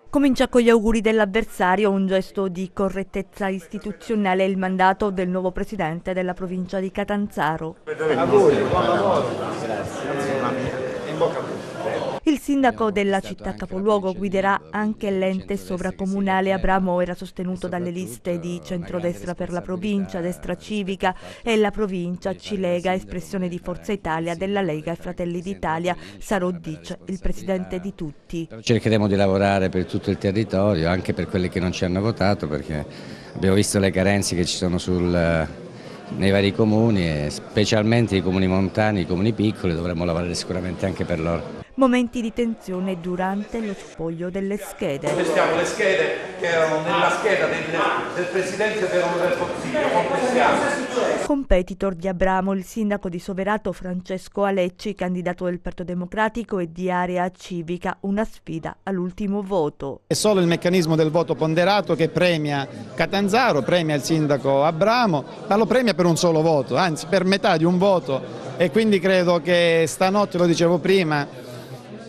Comincia con gli auguri dell'avversario, un gesto di correttezza istituzionale, il mandato del nuovo presidente della provincia di Catanzaro. Auguri, buon lavoro. Grazie. In bocca al lupo. Il sindaco della città capoluogo guiderà anche l'ente sovracomunale. Abramo era sostenuto dalle liste di centrodestra per la provincia, Destra Civica e la provincia ci lega, espressione di Forza Italia, della Lega e Fratelli d'Italia. Sarò dice il presidente di tutti. Cercheremo di lavorare per tutto il territorio, anche per quelli che non ci hanno votato, perché abbiamo visto le carenze che ci sono nei vari comuni, e specialmente i comuni montani, i comuni piccoli, dovremo lavorare sicuramente anche per loro. Momenti di tensione durante lo spoglio delle schede. Contestiamo le schede che erano nella scheda del Presidente del Consiglio, contestiamo. Competitor di Abramo, il sindaco di Soverato Francesco Alecci, candidato del Partito Democratico e di Area Civica, una sfida all'ultimo voto. È solo il meccanismo del voto ponderato che premia Catanzaro, premia il sindaco Abramo, ma lo premia per un solo voto, anzi per metà di un voto, e quindi credo che stanotte, lo dicevo prima,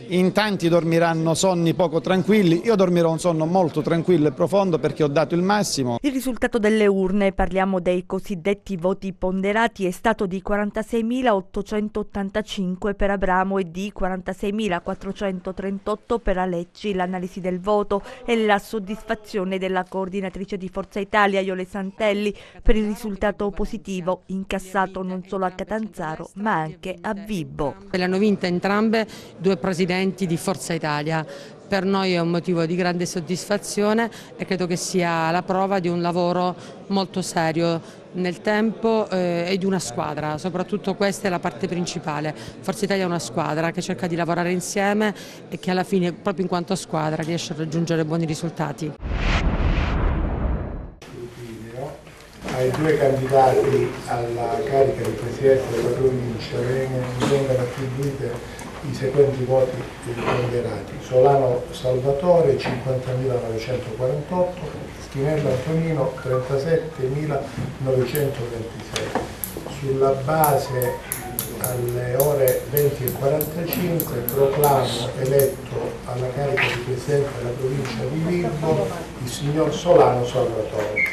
in tanti dormiranno sonni poco tranquilli. Io dormirò un sonno molto tranquillo e profondo perché ho dato il massimo. Il risultato delle urne, parliamo dei cosiddetti voti ponderati, è stato di 46.885 per Abramo e di 46.438 per Alecci. L'analisi del voto e la soddisfazione della coordinatrice di Forza Italia, Iole Santelli, per il risultato positivo incassato non solo a Catanzaro ma anche a Vibo. Le hanno vinte entrambe due presidenti di Forza Italia. Per noi è un motivo di grande soddisfazione e credo che sia la prova di un lavoro molto serio nel tempo e di una squadra, soprattutto questa è la parte principale. Forza Italia è una squadra che cerca di lavorare insieme e che alla fine, proprio in quanto squadra, riesce a raggiungere buoni risultati. Ai due candidati alla carica di Presidente della provincia vengono attribuite i seguenti voti ponderati: Solano Salvatore 50.948, Schinella Antonino 37.926. Sulla base, alle ore 20:45 proclamo eletto alla carica di Presidente della provincia di Vibo il signor Solano Salvatore.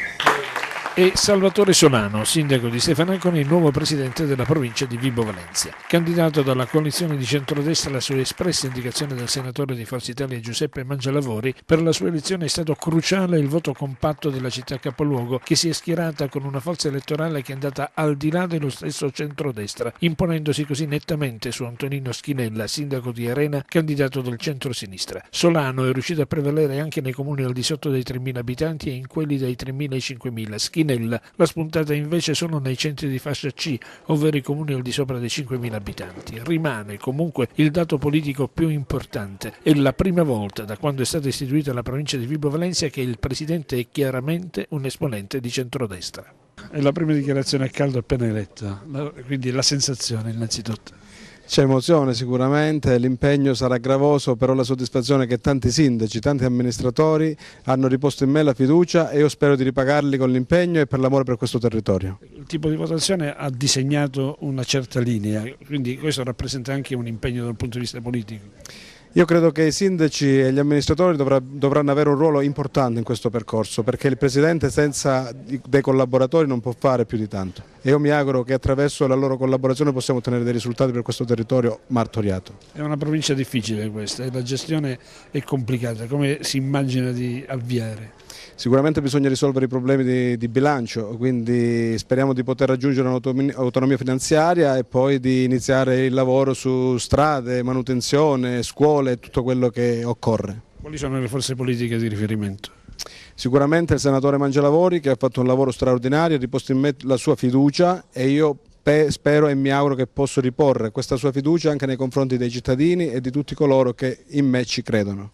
E Salvatore Solano, sindaco di Stefanaconi, il nuovo presidente della provincia di Vibo Valentia. Candidato dalla coalizione di centrodestra alla sua espressa indicazione del senatore di Forza Italia Giuseppe Mangialavori, per la sua elezione è stato cruciale il voto compatto della città capoluogo, che si è schierata con una forza elettorale che è andata al di là dello stesso centrodestra, imponendosi così nettamente su Antonino Schinella, sindaco di Arena, candidato del centro-sinistra. Solano è riuscito a prevalere anche nei comuni al di sotto dei 3.000 abitanti e in quelli dai 3.000 ai 5.000. La spuntata invece sono nei centri di fascia C, ovvero i comuni al di sopra dei 5.000 abitanti. Rimane comunque il dato politico più importante. È la prima volta da quando è stata istituita la provincia di Vibo Valentia che il presidente è chiaramente un esponente di centrodestra. È la prima dichiarazione a caldo appena eletta, quindi la sensazione innanzitutto. C'è emozione sicuramente, l'impegno sarà gravoso, però la soddisfazione che tanti sindaci, tanti amministratori hanno riposto in me la fiducia e io spero di ripagarli con l'impegno e per l'amore per questo territorio. Il tipo di votazione ha disegnato una certa linea, quindi questo rappresenta anche un impegno dal punto di vista politico. Io credo che i sindaci e gli amministratori dovranno avere un ruolo importante in questo percorso, perché il Presidente senza dei collaboratori non può fare più di tanto. E io mi auguro che attraverso la loro collaborazione possiamo ottenere dei risultati per questo territorio martoriato. È una provincia difficile questa e la gestione è complicata, come si immagina di avviare? Sicuramente bisogna risolvere i problemi di bilancio, quindi speriamo di poter raggiungere un'autonomia finanziaria e poi di iniziare il lavoro su strade, manutenzione, scuole e tutto quello che occorre. Quali sono le forze politiche di riferimento? Sicuramente il senatore Mangialavori, che ha fatto un lavoro straordinario, ha riposto in me la sua fiducia e io spero e mi auguro che possa riporre questa sua fiducia anche nei confronti dei cittadini e di tutti coloro che in me ci credono.